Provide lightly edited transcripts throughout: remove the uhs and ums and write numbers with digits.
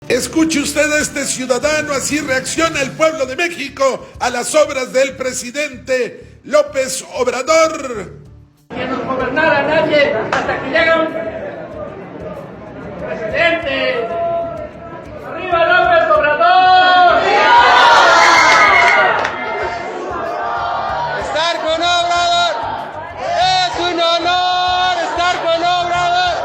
Escuche usted a este ciudadano, así reacciona el pueblo de México a las obras del presidente López Obrador. Que nos gobernara nadie hasta que llega un presidente. ¡Arriba López Obrador! Estar con Obrador es un honor, estar con Obrador.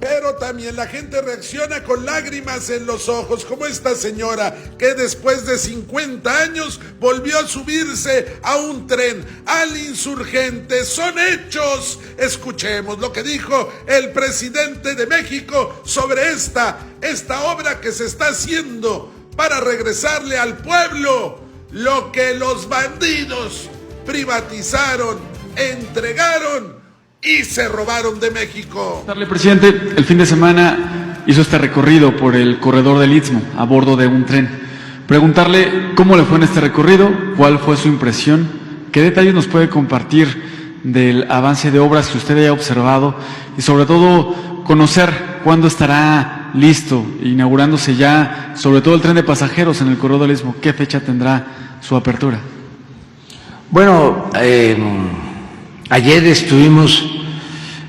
Pero también la gente reacciona con lágrimas en los ojos, como esta señora que después de 50 años volvió a subirse a un tren al Insurgente. Son hechos. Escuchemos lo que dijo el presidente de México sobre esta obra que se está haciendo para regresarle al pueblo lo que los bandidos privatizaron, entregaron y se robaron de México. Presidente, el fin de semana hizo este recorrido por el corredor del Istmo a bordo de un tren. Preguntarle cómo le fue en este recorrido, cuál fue su impresión, qué detalles nos puede compartir del avance de obras que usted haya observado y sobre todo conocer cuándo estará listo, inaugurándose ya, sobre todo el tren de pasajeros en el corredor del Istmo. ¿Qué fecha tendrá su apertura? Bueno, ayer estuvimos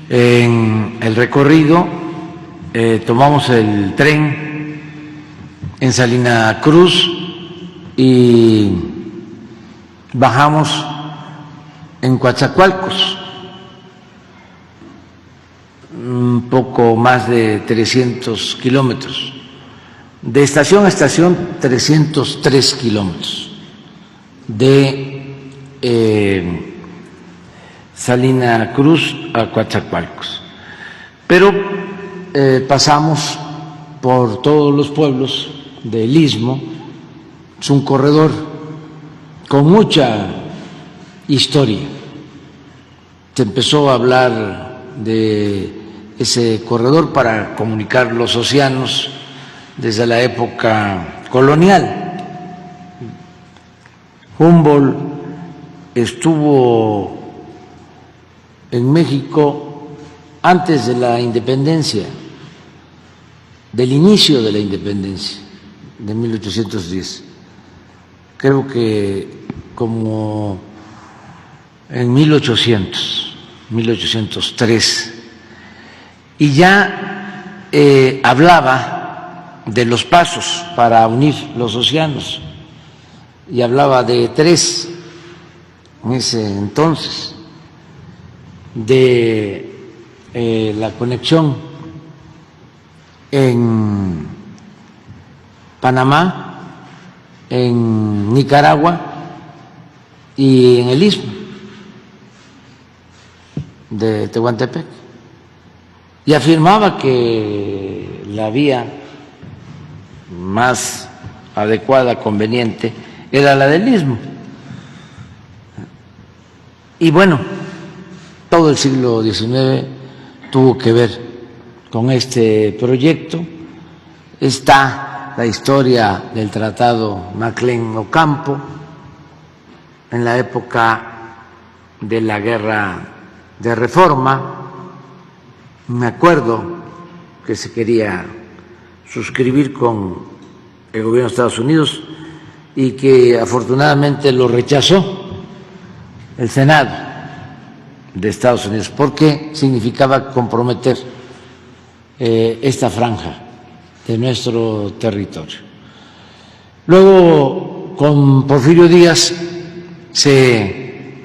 en el recorrido, tomamos el tren en Salina Cruz y bajamos en Coatzacoalcos, un poco más de 300 kilómetros. De estación a estación, 303 kilómetros. De Salina Cruz a Coatzacoalcos. Pero pasamos por todos los pueblos del Istmo. Es un corredor con mucha historia. Se empezó a hablar de ese corredor para comunicar los océanos desde la época colonial. Humboldt estuvo en México antes de la independencia, del inicio de la independencia, de 1810. Creo que como en 1803, y ya hablaba de los pasos para unir los océanos, y hablaba de tres en ese entonces, de la conexión en Panamá, en Nicaragua y en el Istmo de Tehuantepec, y afirmaba que la vía más adecuada, conveniente, era la del Istmo. Y bueno, todo el siglo XIX tuvo que ver con este proyecto. Está la historia del Tratado Maclén-Ocampo en la época de la Guerra de Reforma. Me acuerdo que se quería suscribir con el gobierno de Estados Unidos y que afortunadamente lo rechazó el Senado de Estados Unidos, porque significaba comprometer esta franja de nuestro territorio. Luego, con Porfirio Díaz se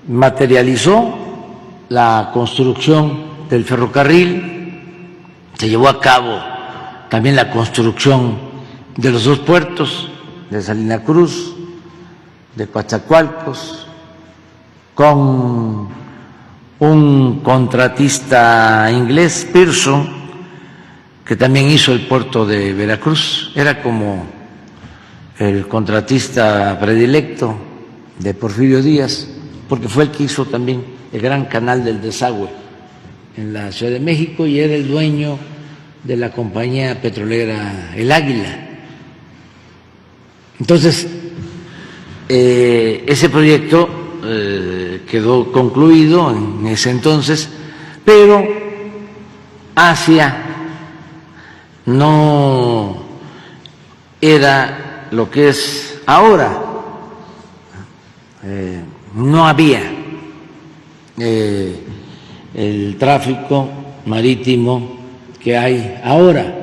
materializó la construcción del ferrocarril, se llevó a cabo también la construcción de los dos puertos, de Salina Cruz, de Coatzacoalcos, con un contratista inglés, Pearson, que también hizo el puerto de Veracruz. Era como el contratista predilecto de Porfirio Díaz, porque fue el que hizo también el gran canal del desagüe en la Ciudad de México y era el dueño de la compañía petrolera El Águila. Entonces, ese proyecto quedó concluido en ese entonces, pero Asia no era lo que es ahora, no había el tráfico marítimo que hay ahora.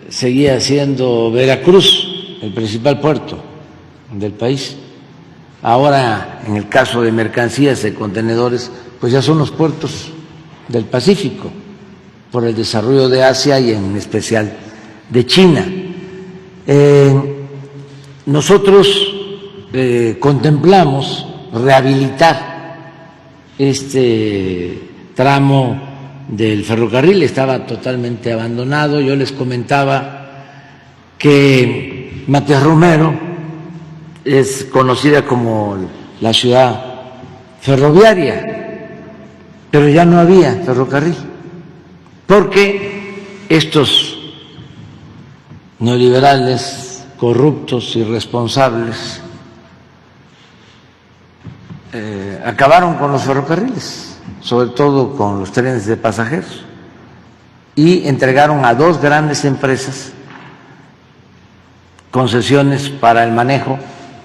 Seguía siendo Veracruz el principal puerto del país. Ahora, en el caso de mercancías, de contenedores, pues ya son los puertos del Pacífico, por el desarrollo de Asia y en especial de China. Nosotros contemplamos rehabilitar este tramo del ferrocarril, estaba totalmente abandonado. Yo les comentaba que Matías Romero es conocida como la ciudad ferroviaria, pero ya no había ferrocarril, porque estos neoliberales corruptos, irresponsables, acabaron con los ferrocarriles, sobre todo con los trenes de pasajeros, y entregaron a dos grandes empresas concesiones para el manejo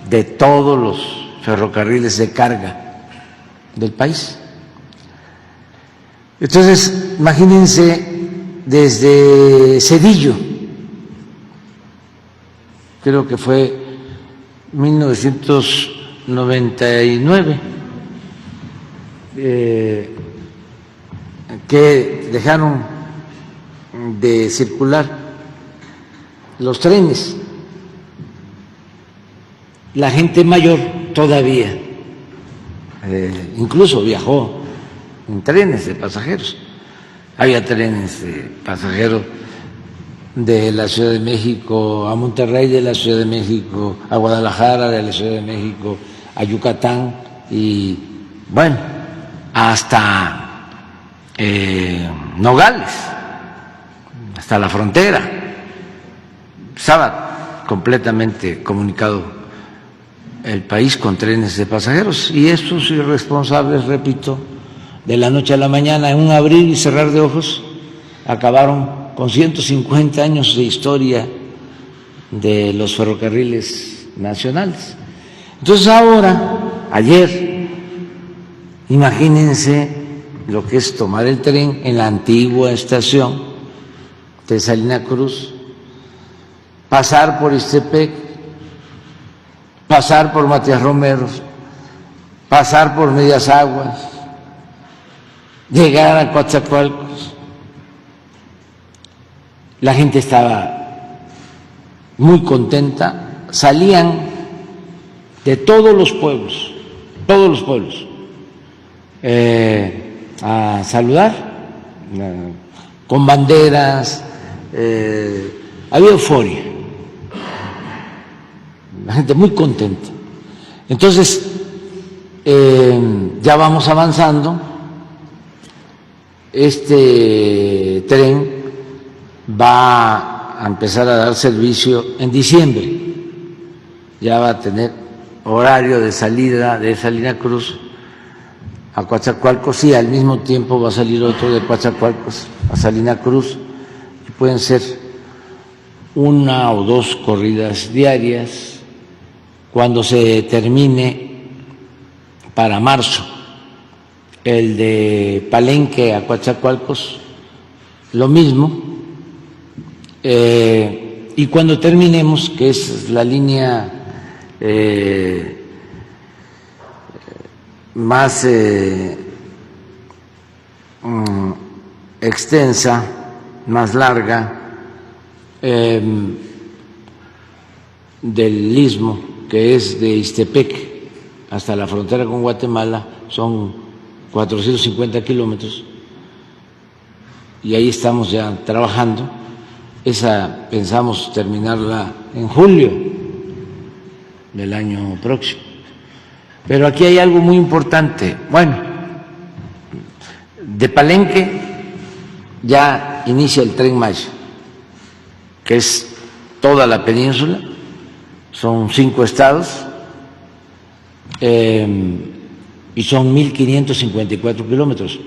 de todos los ferrocarriles de carga del país. Entonces, imagínense, desde Cedillo, creo que fue 1999, que dejaron de circular los trenes. La gente mayor todavía, incluso viajó en trenes de pasajeros. Había trenes de pasajeros de la Ciudad de México a Monterrey, de la Ciudad de México a Guadalajara, de la Ciudad de México a Yucatán y, bueno, hasta Nogales, hasta la frontera. Estaba completamente comunicado el país con trenes de pasajeros, y estos irresponsables, repito, de la noche a la mañana, en un abrir y cerrar de ojos, acabaron con 150 años de historia de los ferrocarriles nacionales. Entonces ahora, ayer, imagínense lo que es tomar el tren en la antigua estación de Salina Cruz, pasar por Ixtepec, pasar por Matías Romero, pasar por Medias Aguas, llegar a Coatzacoalcos. La gente estaba muy contenta, salían de todos los pueblos, a saludar, con banderas, había euforia. La gente muy contenta. Entonces, ya vamos avanzando. Este tren va a empezar a dar servicio en diciembre. Ya va a tener horario de salida de Salina Cruz a Coatzacoalcos, y al mismo tiempo va a salir otro de Coatzacoalcos a Salina Cruz, y pueden ser una o dos corridas diarias. Cuando se termine para marzo el de Palenque a Coatzacoalcos, lo mismo, y cuando terminemos, que es la línea más extensa, más larga, del Istmo, que es de Ixtepec hasta la frontera con Guatemala, son 450 kilómetros, y ahí estamos ya trabajando. Esa pensamos terminarla en julio del año próximo. Pero aquí hay algo muy importante. Bueno, de Palenque ya inicia el Tren Maya, que es toda la península, son 5 estados, y son 1.554 kilómetros.